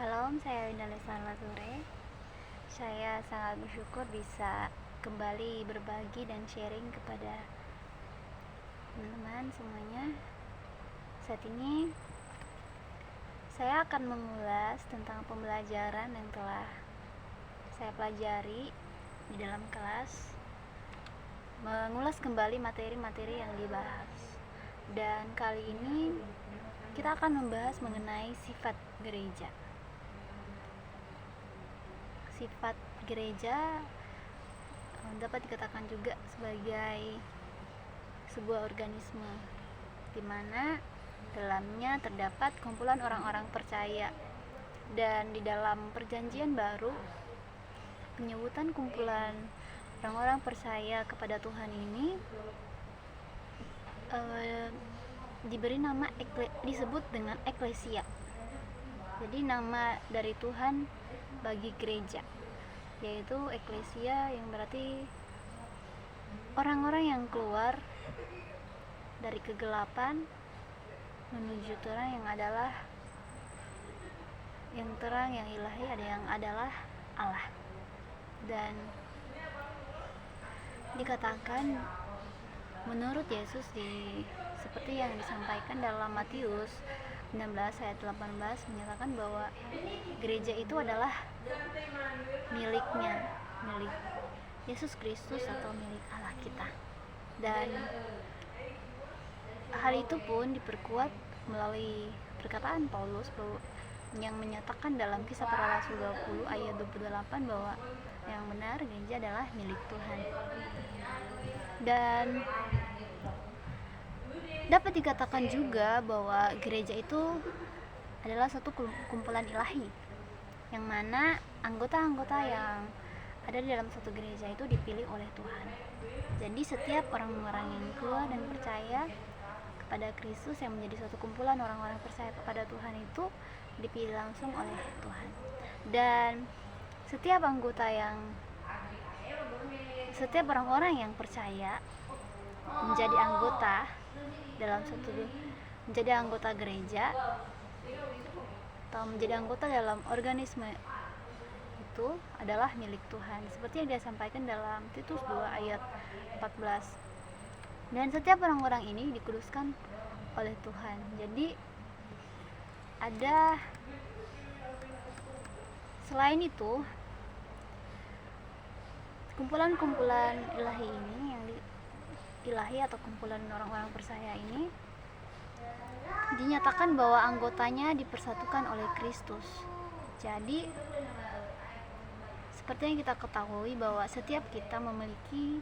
Salam, saya Winda Lesala Ture. Saya sangat bersyukur bisa kembali berbagi dan sharing kepada teman-teman semuanya. Saat ini saya akan mengulas tentang pembelajaran yang telah saya pelajari di dalam kelas, mengulas kembali materi-materi yang dibahas. Dan kali ini kita akan membahas mengenai sifat gereja. Sifat gereja dapat dikatakan juga sebagai sebuah organisme di mana dalamnya terdapat kumpulan orang-orang percaya. Dan di dalam Perjanjian Baru, penyebutan kumpulan orang-orang percaya kepada Tuhan ini diberi nama disebut dengan eklesia. Jadi nama dari Tuhan bagi gereja, yaitu eklesia, yang berarti orang-orang yang keluar dari kegelapan menuju terang yang adalah yang terang, yang ilahi, ada yang adalah Allah. Dan dikatakan menurut Yesus seperti yang disampaikan dalam Matius 19 ayat 18 menyatakan bahwa gereja itu adalah milik Yesus Kristus atau milik Allah kita. Dan hal itu pun diperkuat melalui perkataan Paulus yang menyatakan dalam Kisah Para Rasul 20 ayat 28 bahwa yang benar gereja adalah milik Tuhan. Dan dapat dikatakan juga bahwa gereja itu adalah satu kumpulan ilahi, yang mana anggota-anggota yang ada di dalam satu gereja itu dipilih oleh Tuhan. Jadi setiap orang-orang yang keluar dan percaya kepada Kristus, yang menjadi suatu kumpulan orang-orang percaya kepada Tuhan, itu dipilih langsung oleh Tuhan. Dan setiap orang-orang yang percaya menjadi anggota gereja atau menjadi anggota dalam organisme itu adalah milik Tuhan, seperti yang dia sampaikan dalam Titus 2 ayat 14. Dan setiap orang-orang ini dikuduskan oleh Tuhan. Jadi ada selain itu kumpulan-kumpulan ilahi ini, yang ilahi atau kumpulan orang-orang percaya ini, dinyatakan bahwa anggotanya dipersatukan oleh Kristus. Jadi seperti yang kita ketahui bahwa setiap kita memiliki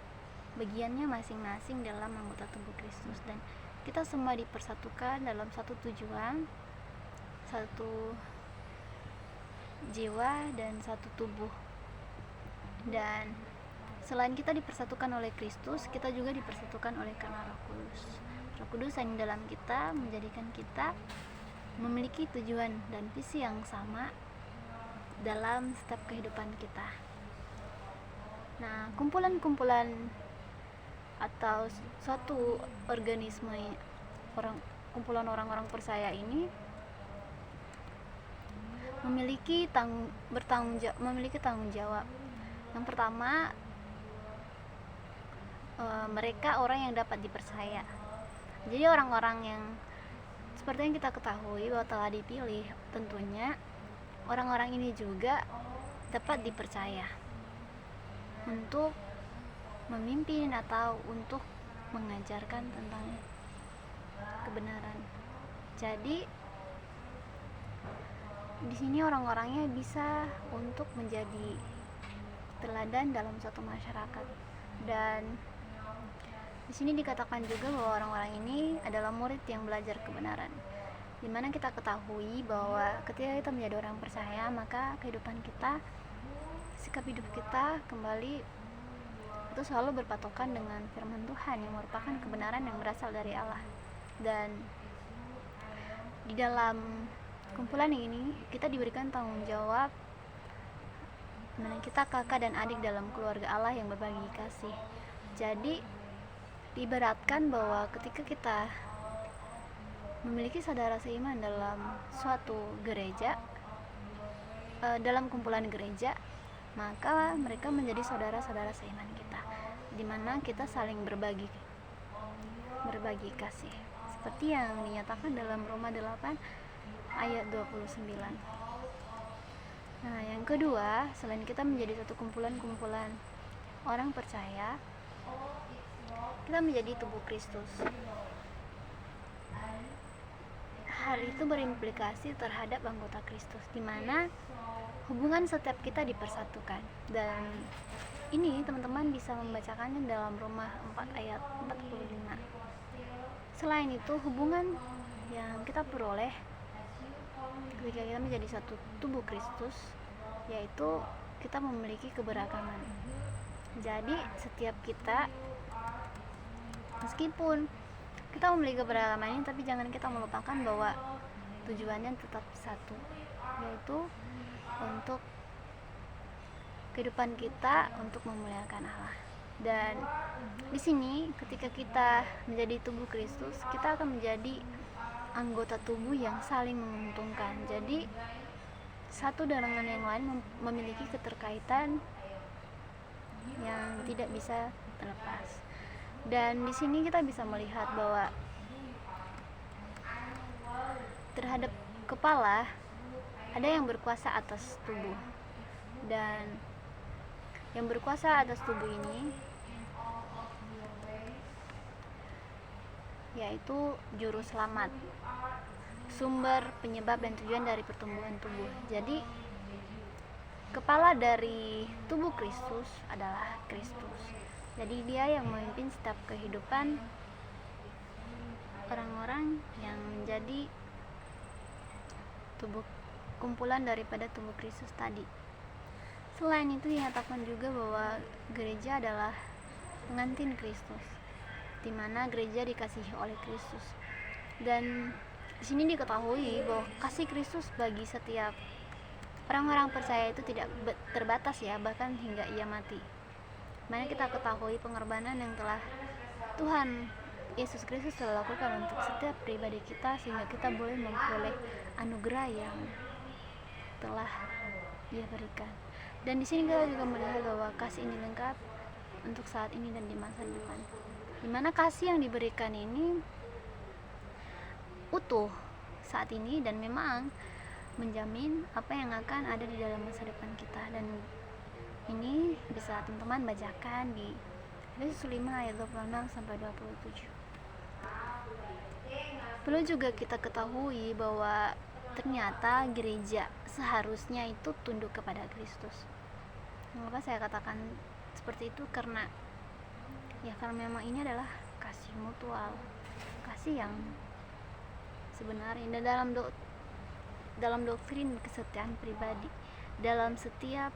bagiannya masing-masing dalam anggota tubuh Kristus, dan kita semua dipersatukan dalam satu tujuan, satu jiwa dan satu tubuh. Dan selain kita dipersatukan oleh Kristus, kita juga dipersatukan oleh karena Roh Kudus. Roh Kudus yang dalam kita menjadikan kita memiliki tujuan dan visi yang sama dalam setiap kehidupan kita. Nah, kumpulan-kumpulan atau suatu organisme kumpulan orang-orang percaya ini memiliki tanggung jawab. Yang pertama, mereka orang yang dapat dipercaya. Jadi orang-orang yang seperti yang kita ketahui bahwa telah dipilih, tentunya orang-orang ini juga dapat dipercaya untuk memimpin atau untuk mengajarkan tentang kebenaran. Jadi di sini orang-orangnya bisa untuk menjadi teladan dalam suatu masyarakat. Dan di sini dikatakan juga bahwa orang-orang ini adalah murid yang belajar kebenaran, di mana kita ketahui bahwa ketika kita menjadi orang percaya, maka kehidupan kita, sikap hidup kita kembali itu selalu berpatokan dengan firman Tuhan yang merupakan kebenaran yang berasal dari Allah. Dan di dalam kumpulan ini kita diberikan tanggung jawab, karena kita kakak dan adik dalam keluarga Allah yang berbagi kasih. Jadi diibaratkan bahwa ketika kita memiliki saudara seiman dalam suatu gereja, dalam kumpulan gereja, maka mereka menjadi saudara-saudara seiman kita, di mana kita saling berbagi kasih, seperti yang dinyatakan dalam Roma 8 ayat 29. Nah, yang kedua, selain kita menjadi satu kumpulan orang percaya, kita menjadi tubuh Kristus. Hal itu berimplikasi terhadap anggota Kristus, di mana hubungan setiap kita dipersatukan. Dan ini teman-teman bisa membacakannya dalam Roma 4 ayat 45. Selain itu, hubungan yang kita peroleh ketika kita menjadi satu tubuh Kristus, yaitu kita memiliki keberagaman. Jadi setiap kita, meskipun kita memiliki keberagaman ini, tapi jangan kita melupakan bahwa tujuannya tetap satu, yaitu untuk kehidupan kita untuk memuliakan Allah. Dan di sini ketika kita menjadi tubuh Kristus, kita akan menjadi anggota tubuh yang saling menguntungkan. Jadi satu dengan yang lain memiliki keterkaitan yang tidak bisa terlepas. Dan di sini kita bisa melihat bahwa terhadap kepala ada yang berkuasa atas tubuh, dan yang berkuasa atas tubuh ini yaitu juru selamat, sumber, penyebab, dan tujuan dari pertumbuhan tubuh. Jadi kepala dari tubuh Kristus adalah Kristus. Jadi dia yang memimpin setiap kehidupan orang-orang yang menjadi tubuh, kumpulan daripada tubuh Kristus tadi. Selain itu dinyatakan juga bahwa gereja adalah pengantin Kristus, di mana gereja dikasihi oleh Kristus. Dan di sini diketahui bahwa kasih Kristus bagi setiap orang-orang percaya itu tidak terbatas ya, bahkan hingga ia mati. Mana kita ketahui pengorbanan yang telah Tuhan Yesus Kristus telah lakukan untuk setiap pribadi kita, sehingga kita boleh memperoleh anugerah yang telah Dia berikan. Dan di sini kita juga melihat bahwa kasih ini lengkap untuk saat ini dan di masa depan, di mana kasih yang diberikan ini utuh saat ini dan memang menjamin apa yang akan ada di dalam masa depan kita. Dan ini bisa teman-teman bacakan di Efesus 5 ayat 26 sampai 27. Perlu juga kita ketahui bahwa ternyata gereja seharusnya itu tunduk kepada Kristus. Mengapa saya katakan seperti itu? Karena memang ini adalah kasih mutual, kasih yang sebenarnya. Dan dalam doktrin kesetiaan pribadi, dalam setiap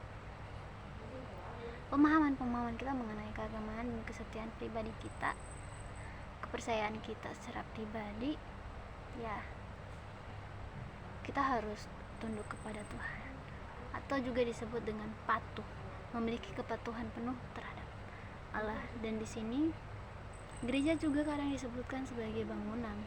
pemahaman kita mengenai keagamaan dan kesetiaan pribadi kita, kepercayaan kita secara pribadi, ya kita harus tunduk kepada Tuhan, atau juga disebut dengan patuh, memiliki kepatuhan penuh terhadap Allah. Dan di sini gereja juga kadang disebutkan sebagai bangunan,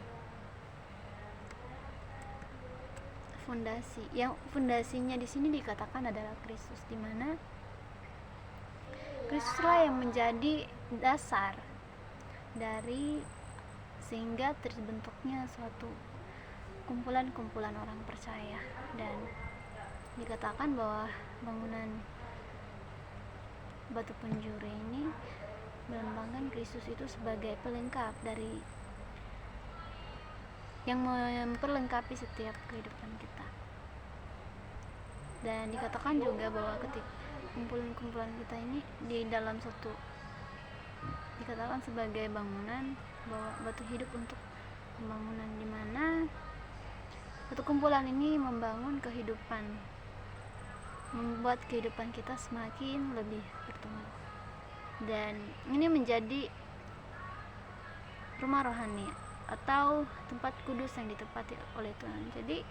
fondasi. Yang fondasinya di sini dikatakan adalah Kristus, di mana Kristuslah yang menjadi dasar dari sehingga terbentuknya suatu kumpulan orang percaya. Dan dikatakan bahwa bangunan batu penjuru ini melambangkan Kristus itu sebagai pelengkap dari yang memperlengkapi setiap kehidupan kita. Dan dikatakan juga bahwa ketika kumpulan kita ini di dalam satu, dikatakan sebagai bangunan, bahwa batu hidup untuk pembangunan, di mana satu kumpulan ini membangun kehidupan, membuat kehidupan kita semakin lebih bertumbuh. Dan ini menjadi rumah rohani atau tempat kudus yang ditempati oleh Tuhan. Jadi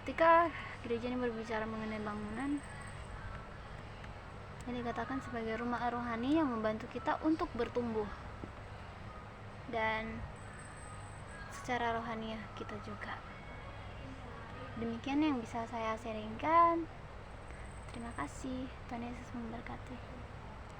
ketika gereja ini berbicara mengenai bangunan, ini dikatakan sebagai rumah rohani yang membantu kita untuk bertumbuh, dan secara rohani kita juga. Demikian yang bisa saya sharingkan. Terima kasih. Tuhan Yesus memberkati.